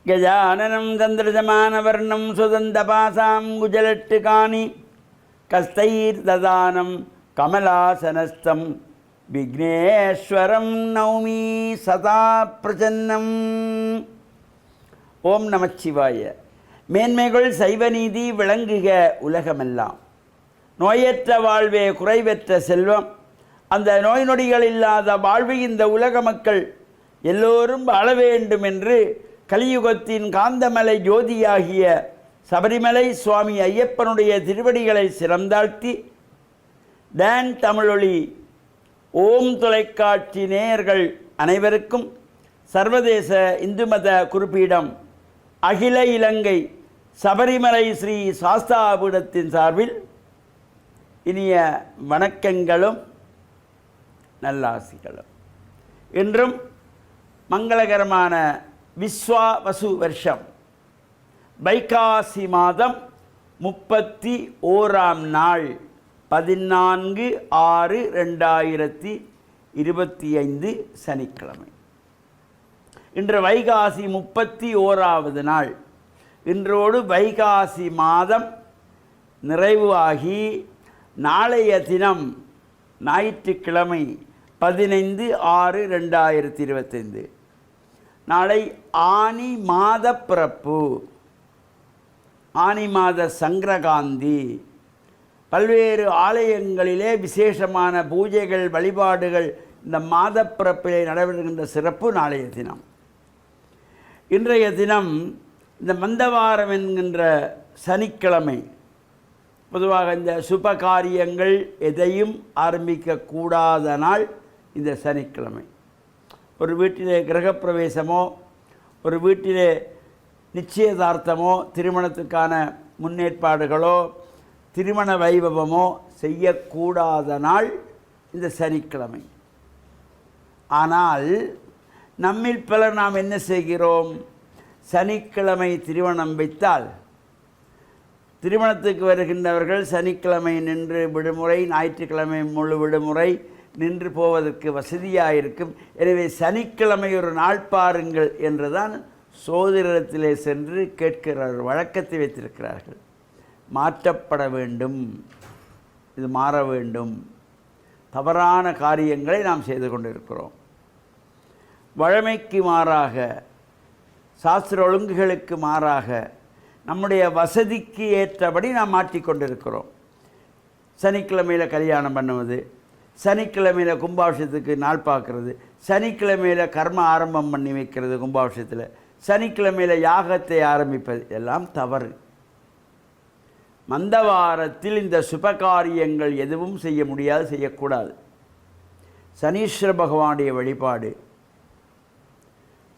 கஜானனம் தந்திரஜமானவர்ணம் சுதந்தபாசாம் குஜலட்டுகானி கஸ்தைர்ததானம் கமலாசனஸ்தம் விக்னேஸ்வரம் நௌமி சதா பிரசன்னம். ஓம் நமச்சிவாய. மேன்மைகள் சைவநீதி விளங்குக உலகமெல்லாம். நோயற்ற வாழ்வே குறைவற்ற செல்வம். அந்த நோய் நொடிகள் இல்லாத வாழ்வு இந்த உலக மக்கள் எல்லோரும் வாழ வேண்டும் என்று கலியுகத்தின் காந்தமலை ஜோதியாகிய சபரிமலை சுவாமி ஐயப்பனுடைய திருவடிகளை சிறந்தாழ்த்தி டான் தமிழொலி ஓம் தொலைக்காட்சி நேயர்கள் அனைவருக்கும் சர்வதேச இந்து மத குறிப்பீடம் அகில இலங்கை சபரிமலை ஸ்ரீ சாஸ்தாபீடத்தின் சார்பில் இனிய வணக்கங்களும் நல்லாசிகளும். இன்றும் மங்களகரமான விஸ்வாவசு வருஷம் வைகாசி மாதம் 31ஆம் நாள் 14/6/2025 சனிக்கிழமை. இன்று வைகாசி 31வது நாள். இன்றோடு வைகாசி மாதம் நிறைவாகி நாளைய தினம் ஞாயிற்றுக்கிழமை 15/6/2025 நாளை ஆனி மாத பிறப்பு, ஆனி மாத சங்கரகாந்தி. பல்வேறு ஆலயங்களிலே விசேஷமான பூஜைகள் வழிபாடுகள் இந்த மாத பிறப்பிலே நடைபெறுகின்ற சிறப்பு நாளைய தினம். இன்றைய தினம் இந்த மந்தவாரம் என்கின்ற சனிக்கிழமை. பொதுவாக இந்த சுப காரியங்கள் எதையும் ஆரம்பிக்கக்கூடாத நாள் இந்த சனிக்கிழமை. ஒரு வீட்டிலே கிரகப்பிரவேசமோ, ஒரு வீட்டிலே நிச்சயதார்த்தமோ, திருமணத்துக்கான முன்னேற்பாடுகளோ, திருமண வைபவமோ செய்யக்கூடாத நாள் இந்த சனிக்கிழமை. ஆனால் நம்மில் பலர் நாம் என்ன செய்கிறோம்? சனிக்கிழமை திருமணம் வைத்தால் திருமணத்துக்கு வருகின்றவர்கள் சனிக்கிழமை நின்று விடுமுறை, ஞாயிற்றுக்கிழமை முழு விடுமுறை நின்று போவதற்கு வசதியாக இருக்கும். எனவே சனிக்கிழமை ஒரு நாள் பாருங்கள் என்றுதான் சோதிடத்திலே சென்று கேட்கிறார்கள், வழக்கத்தை வைத்திருக்கிறார்கள். மாற்றப்பட வேண்டும், இது மாற வேண்டும். தவறான காரியங்களை நாம் செய்து கொண்டிருக்கிறோம். வழமைக்கு மாறாக, சாஸ்திர ஒழுங்குகளுக்கு மாறாக, நம்முடைய வசதிக்கு ஏற்றபடி நாம் மாற்றிக்கொண்டிருக்கிறோம். சனிக்கிழமையில் கல்யாணம் பண்ணுவது, சனிக்கிழமையில் கும்பாபிஷேகத்துக்கு நாள் பார்க்குறது, சனிக்கிழமையில் கர்ம ஆரம்பம் பண்ணி வைக்கிறது, கும்பாபிஷேகத்தில் சனிக்கிழமையில் யாகத்தை ஆரம்பிப்பது எல்லாம் தவறு. மந்தவாரத்தில் இந்த சுபகாரியங்கள் எதுவும் செய்ய முடியாது, செய்யக்கூடாது. சனீஸ்வர பகவானுடைய வழிபாடு,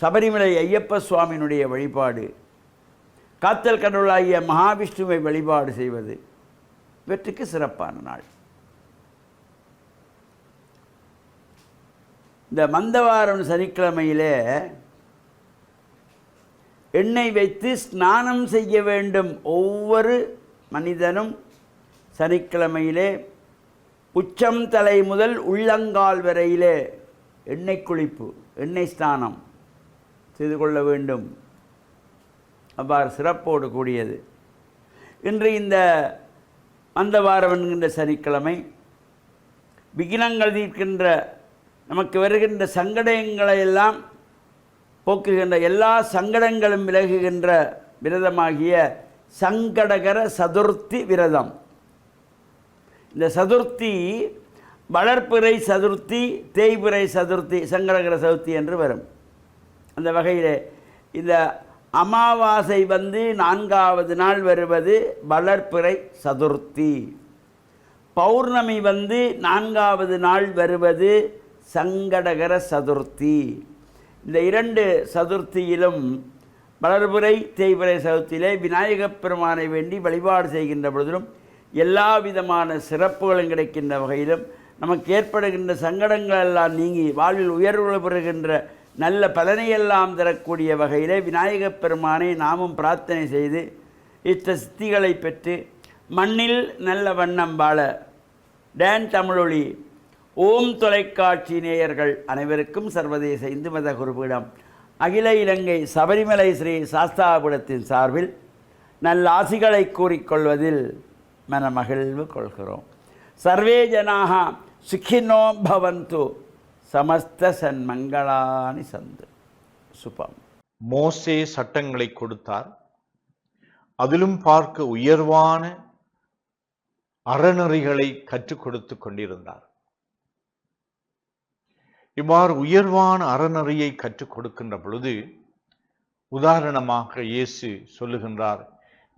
சபரிமலை ஐயப்ப சுவாமியினுடைய வழிபாடு, காத்தல் கடவுளாகிய மகாவிஷ்ணுவை வழிபாடு செய்வது இவற்றுக்கு சிறப்பான நாள். இந்த மந்தவாரம் சனிக்கிழமையிலே எண்ணெய் வைத்து ஸ்நானம் செய்ய வேண்டும். ஒவ்வொரு மனிதனும் சனிக்கிழமையிலே உச்சம் தலை முதல் உள்ளங்கால் வரையிலே எண்ணெய் குளிப்பு, எண்ணெய் ஸ்நானம் செய்து கொள்ள வேண்டும். அவ்வாறு சிறப்போடு கூடியது. இன்று இந்த மந்தவாரம் என்கின்ற சனிக்கிழமை விக்னங்கள் தீர்க்கின்ற, நமக்கு வருகின்ற சங்கடங்களை எல்லாம் போக்குகின்ற, எல்லா சங்கடங்களும் விலகுகின்ற விரதமாகிய சங்கடகர சதுர்த்தி விரதம். இந்த சதுர்த்தி வளர்ப்பிறை சதுர்த்தி, தேய்பிறை சதுர்த்தி, சங்கடகர சதுர்த்தி என்று வரும். அந்த வகையில் இந்த அமாவாசை 4வது நாள் வருவது வளர்ப்பிறை சதுர்த்தி. பௌர்ணமி 4வது நாள் வருவது சங்கடகர சதுர்த்தி. இந்த 2 சதுர்த்தியிலும் வளர்பிறை தேய்பிறை சதுர்த்தியிலே விநாயகப் பெருமானை வேண்டி வழிபாடு செய்கின்ற பொழுதிலும் எல்லா விதமான சிறப்புகளும் கிடைக்கின்ற வகையிலும் நமக்கு ஏற்படுகின்ற சங்கடங்கள் எல்லாம் நீங்கி வாழ்வில் உயர்வு பெறுகின்ற நல்ல பலனையெல்லாம் தரக்கூடிய வகையிலே விநாயகப் பெருமானை நாமும் பிரார்த்தனை செய்து இஷ்ட சித்திகளை பெற்று மண்ணில் நல்ல வண்ணம் வாழ டான் தமிழொலி ஓம் தொலைக்காட்சி நேயர்கள் அனைவருக்கும் சர்வதேச இந்து மத குறிப்பீடம் அகில இலங்கை சபரிமலை ஸ்ரீ சாஸ்தாபுரத்தின் சார்பில் நல்லாசிகளை கூறிக்கொள்வதில் மனமகிழ்வு கொள்கிறோம். சர்வே ஜனாக சுகினோ பவந்து, சமஸ்த சன்மங்களானி சந்து. சுபம். மோசே சட்டங்களை கொடுத்தார். அதிலும் பார்க்க உயர்வான அறநெறிகளை கற்றுக் கொடுத்து கொண்டிருந்தார். இவ்வாறு உயர்வான அறநெறியை கற்றுக் கொடுக்கின்ற பொழுது உதாரணமாக இயேசு சொல்லுகின்றார்,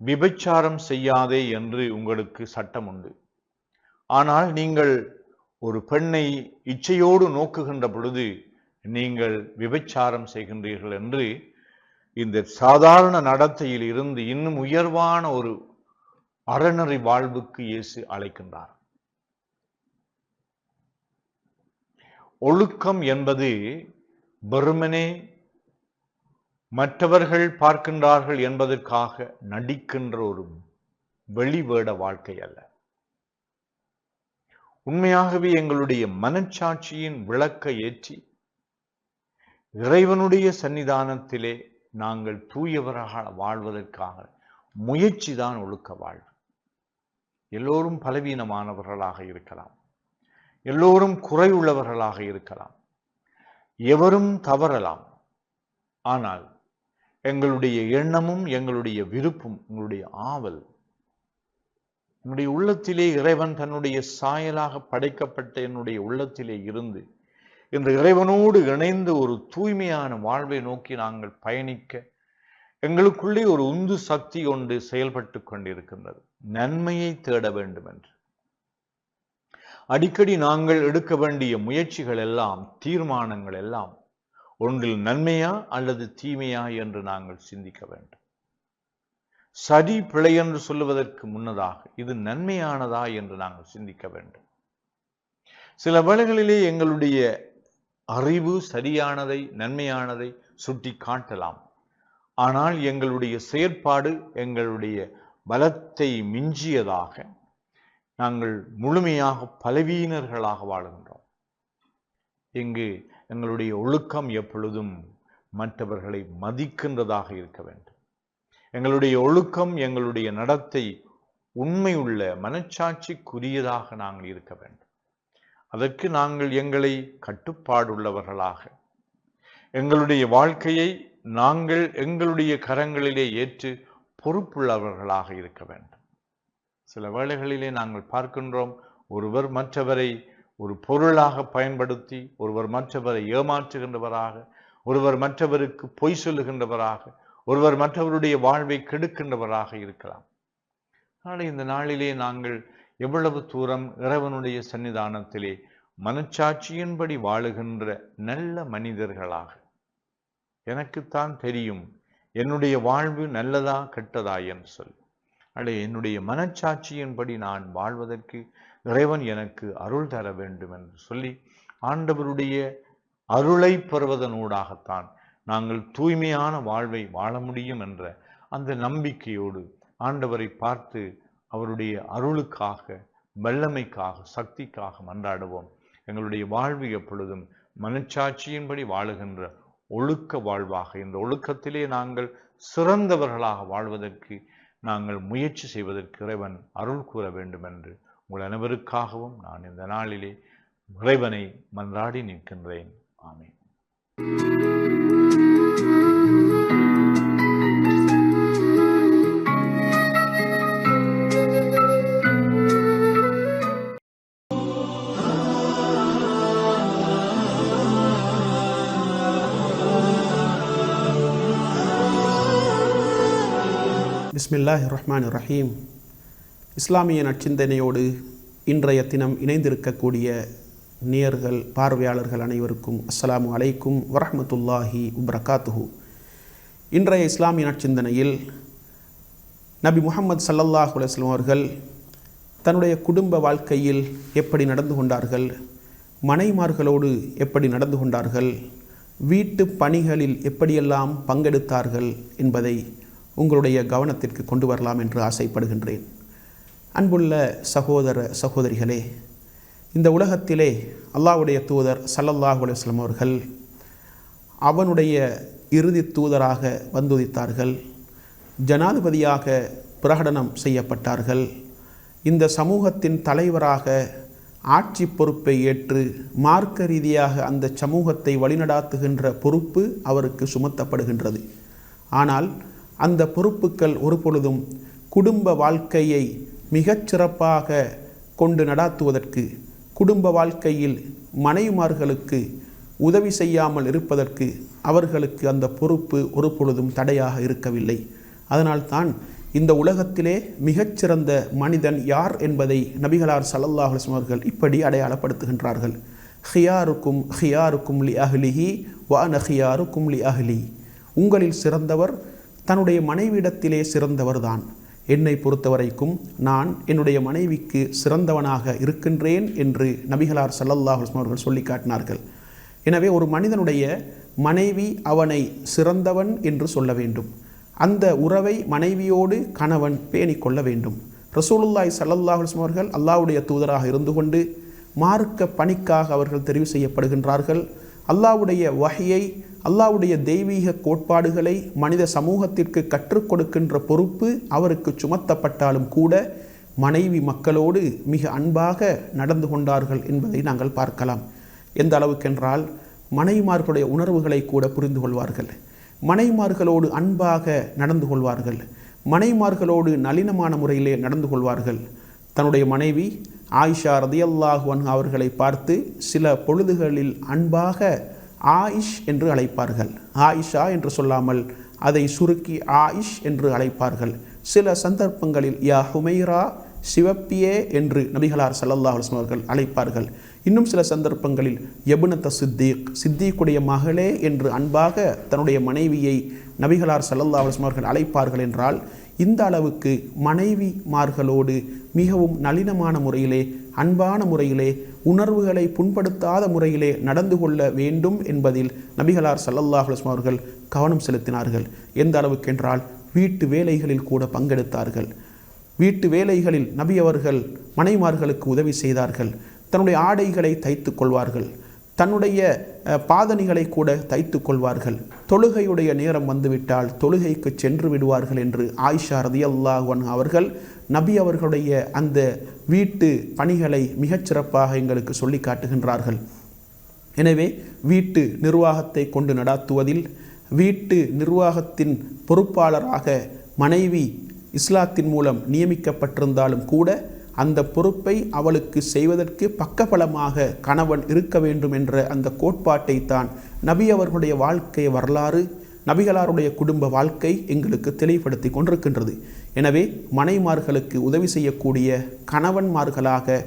விபச்சாரம் செய்யாதே என்று உங்களுக்கு சட்டம் உண்டு. ஆனால் நீங்கள் ஒரு பெண்ணை இச்சையோடு நோக்குகின்ற பொழுது நீங்கள் விபச்சாரம் செய்கின்றீர்கள் என்று இந்த சாதாரண நடத்தையில் இருந்து இன்னும் உயர்வான ஒரு அறநெறி வாழ்வுக்கு இயேசு அழைக்கின்றார். ஒழுக்கம் என்பது வெறுமனே மற்றவர்கள் பார்க்கின்றார்கள் என்பதற்காக நடிக்கின்ற ஒரு வெளிவேட வாழ்க்கை அல்ல. உண்மையாகவே எங்களுடைய மனச்சாட்சியின் விளக்கை ஏற்றி இறைவனுடைய சன்னிதானத்திலே நாங்கள் தூயவராக வாழ்வதற்காக முயற்சி தான் ஒழுக்க வாழ்வு. எல்லோரும் பலவீனமானவர்களாக இருக்கலாம், எல்லோரும் குறைவுள்ளவர்களாக இருக்கலாம், எவரும் தவறலாம். ஆனால் எங்களுடைய எண்ணமும் எங்களுடைய விருப்பம், எங்களுடைய ஆவல், என்னுடைய உள்ளத்திலே இறைவன் தன்னுடைய சாயலாக படைக்கப்பட்ட என்னுடைய உள்ளத்திலே இருந்து இந்த இறைவனோடு இணைந்து ஒரு தூய்மையான வாழ்வை நோக்கி நாங்கள் பயணிக்க எங்களுக்குள்ளே ஒரு உந்து சக்தி கொண்டு செயல்பட்டு கொண்டிருக்கின்றது. நன்மையை தேட வேண்டும் என்று அடிக்கடி நாங்கள் எடுக்க வேண்டிய முயற்சிகள் எல்லாம், தீர்மானங்கள் எல்லாம் ஒன்றில் நன்மையா அல்லது தீமையா என்று நாங்கள் சிந்திக்க வேண்டும். சரி பிழை என்று சொல்லுவதற்கு முன்னதாக இது நன்மையானதா என்று நாங்கள் சிந்திக்க வேண்டும். சில வேளைகளிலே எங்களுடைய அறிவு சரியானதை, நன்மையானதை சுட்டி காட்டலாம். ஆனால் எங்களுடைய செயற்பாடு எங்களுடைய பலத்தை மிஞ்சியதாக நாங்கள் முழுமையாக பலவீனர்களாக வாழுகின்றோம். இங்கு எங்களுடைய ஒழுக்கம் எப்பொழுதும் மற்றவர்களை மதிக்கின்றதாக இருக்க வேண்டும். எங்களுடைய ஒழுக்கம், எங்களுடைய நடத்தை உண்மையுள்ள மனச்சாட்சிக்குரியதாக நாங்கள் இருக்க வேண்டும். அதற்கு நாங்கள் எங்களை கட்டுப்பாடுள்ளவர்களாக, எங்களுடைய வாழ்க்கையை நாங்கள் எங்களுடைய கரங்களிலே ஏற்று பொறுப்புள்ளவர்களாக இருக்க வேண்டும். சில வேளைகளிலே நாங்கள் பார்க்கின்றோம், ஒருவர் மற்றவரை ஒரு பொருளாக பயன்படுத்தி, ஒருவர் மற்றவரை ஏமாற்றுகின்றவராக, ஒருவர் மற்றவருக்கு பொய் சொல்லுகின்றவராக, ஒருவர் மற்றவருடைய வாழ்வை கெடுக்கின்றவராக இருக்கலாம். ஆனால் இந்த நாளிலே நாங்கள் எவ்வளவு தூரம் இறைவனுடைய சன்னிதானத்திலே மனச்சாட்சியின்படி வாழுகின்ற நல்ல மனிதர்களாக, எனக்குத்தான் தெரியும் என்னுடைய வாழ்வு நல்லதா கெட்டதா என்று சொல்லி, என்னுடைய மனச்சாட்சியின்படி நான் வாழ்வதற்கு இறைவன் எனக்கு அருள் தர வேண்டும் என்று சொல்லி ஆண்டவருடைய அருளை பெறுவதனூடாகத்தான் நாங்கள் தூய்மையான வாழ்வை வாழ முடியும் என்ற அந்த நம்பிக்கையோடு ஆண்டவரை பார்த்து அவருடைய அருளுக்காக, வல்லமைக்காக, சக்திக்காக மன்றாடுவோம். எங்களுடைய வாழ்வு எப்பொழுதும் மனச்சாட்சியின்படி வாழுகின்ற ஒழுக்க வாழ்வாக, இந்த ஒழுக்கத்திலே நாங்கள் சிறந்தவர்களாக வாழ்வதற்கு நாங்கள் முயற்சி செய்வதற்கு இறைவன் அருள் கூற வேண்டும் என்று உங்கள் அனைவருக்காகவும் நான் இந்த நாளிலே இறைவனை மன்றாடி நிற்கின்றேன். ஆமென். பிஸ்மில்லாஹிர் ரஹ்மானிர் ரஹீம். இஸ்லாமிய நற்சிந்தனையோடு இன்றைய தினம் இணைந்திருக்கக்கூடிய நேயர்கள், பார்வையாளர்கள் அனைவருக்கும் அஸ்ஸலாமு அலைக்கும் வரஹ்மத்துல்லாஹி வபரகாத்துஹு. இன்றைய இஸ்லாமிய நற்சிந்தனையில் நபி முஹம்மது ஸல்லல்லாஹு அலைஹி வஸல்லம் அவர்கள் தன்னுடைய குடும்ப வாழ்க்கையில் எப்படி நடந்து கொண்டார்கள், மனைமார்களோடு எப்படி நடந்து கொண்டார்கள், வீட்டு பணிகளில் எப்படியெல்லாம் பங்கெடுத்தார்கள் என்பதை உங்களுடைய கவனத்திற்கு கொண்டு வரலாம் என்று ஆசைப்படுகின்றேன். அன்புள்ள சகோதர சகோதரிகளே, இந்த உலகத்திலே அல்லாஹ்வுடைய தூதர் ஸல்லல்லாஹு அலைஹி வஸல்லம் அவர்கள் அவனுடைய இறுதி தூதராக வந்துதித்தார்கள், ஜனாதிபதியாக பிரகடனம் செய்யப்பட்டார்கள். இந்த சமூகத்தின் தலைவராக ஆட்சி பொறுப்பை ஏற்று மார்க்க ரீதியாக அந்த சமூகத்தை வழிநடாத்துகின்ற பொறுப்பு அவருக்கு சுமத்தப்படுகின்றது. ஆனால் அந்த பொறுப்புகள் ஒரு பொழுதும் குடும்ப வாழ்க்கையை மிகச்சிறப்பாக கொண்டு நடாத்துவதற்கு, குடும்ப வாழ்க்கையில் மனைவிமார்களுக்கு உதவி செய்யாமல் இருப்பதற்கு அவர்களுக்கு அந்த பொறுப்பு ஒரு பொழுதும் தடையாக இருக்கவில்லை. அதனால்தான் இந்த உலகத்திலே மிகச்சிறந்த மனிதன் யார் என்பதை நபிகளார் ஸல்லல்லாஹு அலைஹி வஸல்லம் அவர்கள் இப்படி அடையாளப்படுத்துகின்றார்கள். ஹியாருக்கும் ஹியாருக்கும் லி அஹ்லிஹி வ அன ஹியாருக்கும் லி அஹ்லி. உங்களில் சிறந்தவர் தன்னுடைய மனைவியிடத்திலே சிறந்தவர்தான். என்னை பொறுத்தவரைக்கும் நான் என்னுடைய மனைவிக்கு சிறந்தவனாக இருக்கின்றேன் என்று நபிகளார் ஸல்லல்லாஹு அலைஹி வஸல்லம் அவர்கள் சொல்லி காட்டினார்கள். எனவே ஒரு மனிதனுடைய மனைவி அவனை சிறந்தவன் என்று சொல்ல வேண்டும். அந்த உறவை மனைவியோடு கணவன் பேணிக் கொள்ள வேண்டும். ரசூலுல்லாஹி ஸல்லல்லாஹு அலைஹி வஸல்லம் அவர்கள் அல்லாஹ்வுடைய தூதராக இருந்து கொண்டு மார்க்க பணிக்காக அவர்கள் தெரிவு செய்யப்படுகின்றார்கள். அல்லாஹ்வுடைய வஹியை, அல்லாஹ்வுடைய தெய்வீக கோட்பாடுகளை மனித சமூகத்திற்கு கற்றுக் கொடுக்கின்ற பொறுப்பு அவருக்கு சுமத்தப்பட்டாலும் கூட மனைவி மக்களோடு மிக அன்பாக நடந்து கொண்டார்கள் என்பதை நாங்கள் பார்க்கலாம். எந்த அளவுக்கென்றால் மனைவிமார்களுடைய உணர்வுகளை கூட புரிந்து கொள்வார்கள், மனைவிமார்களோடு அன்பாக நடந்து கொள்வார்கள், மனைவிமார்களோடு நளினமான முறையிலே நடந்து கொள்வார்கள். தன்னுடைய மனைவி ஆயிஷா ரதியல்லாஹு அன்ஹா அவர்களை பார்த்து சில பொழுதுகளில் அன்பாக ஆயிஷ் என்று அழைப்பார்கள். ஆயிஷா என்று சொல்லாமல் அதை சுருக்கி ஆயிஷ் என்று அழைப்பார்கள். சில சந்தர்ப்பங்களில் யா ஹுமைரா, சிவப்பியே என்று நபிகளார் ஸல்லல்லாஹு அலைஹி வஸல்லம் அவர்கள் அழைப்பார்கள். இன்னும் சில சந்தர்ப்பங்களில் யபுனத்த சித்தீக், சித்தீக்குடைய மகளே என்று அன்பாக தன்னுடைய மனைவியை நபிகளார் ஸல்லல்லாஹு அலைஹி வஸல்லம் அவர்கள் அழைப்பார்கள். என்றால் இந்த அளவுக்கு மனைவிமார்களோடு மிகவும் நளினமான முறையிலே, அன்பான முறையிலே, உணர்வுகளை புண்படுத்தாத முறையிலே நடந்து கொள்ள வேண்டும் என்பதில் நபிகளார் ஸல்லல்லாஹு அலைஹி வஸல்லம் அவர்கள் கவனம் செலுத்தினார்கள். எந்த அளவுக்கென்றால் வீட்டு வேலைகளில் கூட பங்கெடுத்தார்கள். வீட்டு வேலைகளில் நபி அவர்கள் மனைவிமார்களுக்கு உதவி செய்தார்கள். தன்னுடைய ஆடைகளை தைத்து கொள்வார்கள், தன்னுடைய பாதணிகளை கூட தைத்து கொள்வார்கள். தொழுகையுடைய நேரம் வந்துவிட்டால் தொழுகைக்கு சென்று விடுவார்கள் என்று ஆயிஷா ரதியல்லாஹு அன்ஹா அவர்கள் நபி அவர்களுடைய அந்த வீட்டு பணிகளை மிகச்சிறப்பாக எங்களுக்கு சொல்லி காட்டுகின்றார்கள். எனவே வீட்டு நிர்வாகத்தை கொண்டு நடாத்துவதில், வீட்டு நிர்வாகத்தின் பொறுப்பாளராக மனைவி இஸ்லாத்தின் மூலம் நியமிக்கப்பட்டிருந்தாலும் கூட அந்த பொறுப்பை அவளுக்கு செய்வதற்கு பக்கபலமாக கணவன் இருக்க வேண்டும் என்ற அந்த கோட்பாட்டை தான் நபி அவர்களுடைய வாழ்க்கை வரலாறு, நபிகளாருடைய குடும்ப வாழ்க்கை எங்களுக்கு தெளிவுபடுத்தி கொண்டிருக்கின்றது. எனவே மனைவிமார்களுக்கு உதவி செய்யக்கூடிய கணவன்மார்களாக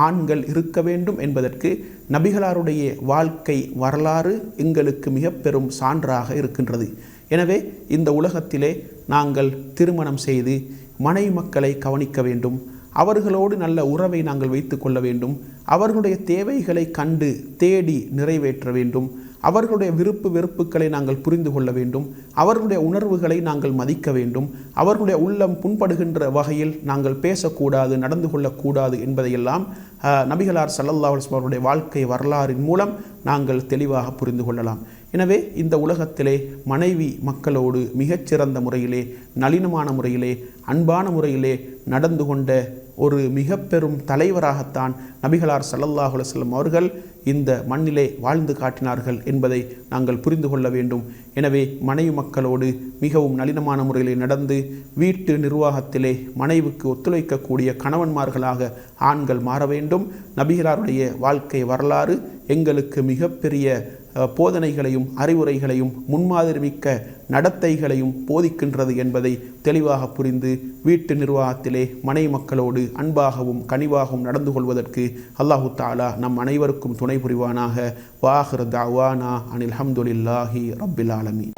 ஆண்கள் இருக்க வேண்டும் என்பதற்கு நபிகளாருடைய வாழ்க்கை வரலாறு எங்களுக்கு மிக பெரும் சான்றாக இருக்கின்றது. எனவே இந்த உலகத்திலே நாங்கள் திருமணம் செய்து மனைவி மக்களை கவனிக்க வேண்டும், அவர்களோடு நல்ல உறவை நாங்கள் வைத்து கொள்ள வேண்டும், அவர்களுடைய தேவைகளை கண்டு தேடி நிறைவேற்ற வேண்டும், அவர்களுடைய விருப்பு வெறுப்புகளை நாங்கள் புரிந்து கொள்ள வேண்டும், அவர்களுடைய உணர்வுகளை நாங்கள் மதிக்க வேண்டும், அவர்களுடைய உள்ளம் புண்படுகின்ற வகையில் நாங்கள் பேசக்கூடாது, நடந்து கொள்ளக்கூடாது என்பதையெல்லாம் நபிகளார் ஸல்லல்லாஹு அலைஹி வஸல்லம் அவருடைய வாழ்க்கை வரலாறின் மூலம் நாங்கள் தெளிவாக புரிந்து கொள்ளலாம். எனவே இந்த உலகத்திலே மனைவி மக்களோடு மிகச்சிறந்த முறையிலே, நளினமான முறையிலே, அன்பான முறையிலே நடந்து கொண்ட ஒரு மிக பெரும் தலைவராகத்தான் நபிகளார் ஸல்லல்லாஹு அலைஹி வஸல்லம் அவர்கள் இந்த மண்ணிலே வாழ்ந்து காட்டினார்கள் என்பதை நாங்கள் புரிந்து கொள்ள வேண்டும். எனவே மனைவி மக்களோடு மிகவும் நளினமான முறையிலே நடந்து வீட்டு நிர்வாகத்திலே மனைவிக்கு ஒத்துழைக்கக்கூடிய கணவன்மார்களாக ஆண்கள் மாற வேண்டும். நபிகளாருடைய வாழ்க்கை வரலாறு எங்களுக்கு மிகப்பெரிய போதனைகளையும் அறிவுரைகளையும் முன்மாதிரி மிக்க நடத்தைகளையும் போதிக்கின்றது என்பதை தெளிவாக புரிந்து வீட்டு நிர்வாகத்திலே மனைவி மக்களோடு அன்பாகவும் கனிவாகவும் நடந்து கொள்வதற்கு அல்லாஹு தஆலா நம் அனைவருக்கும் துணை புரிவானாக. வாஹிர் தஅவானா அனில் ஹம்துலில்லாஹி ரப்பில் ஆலமீன்.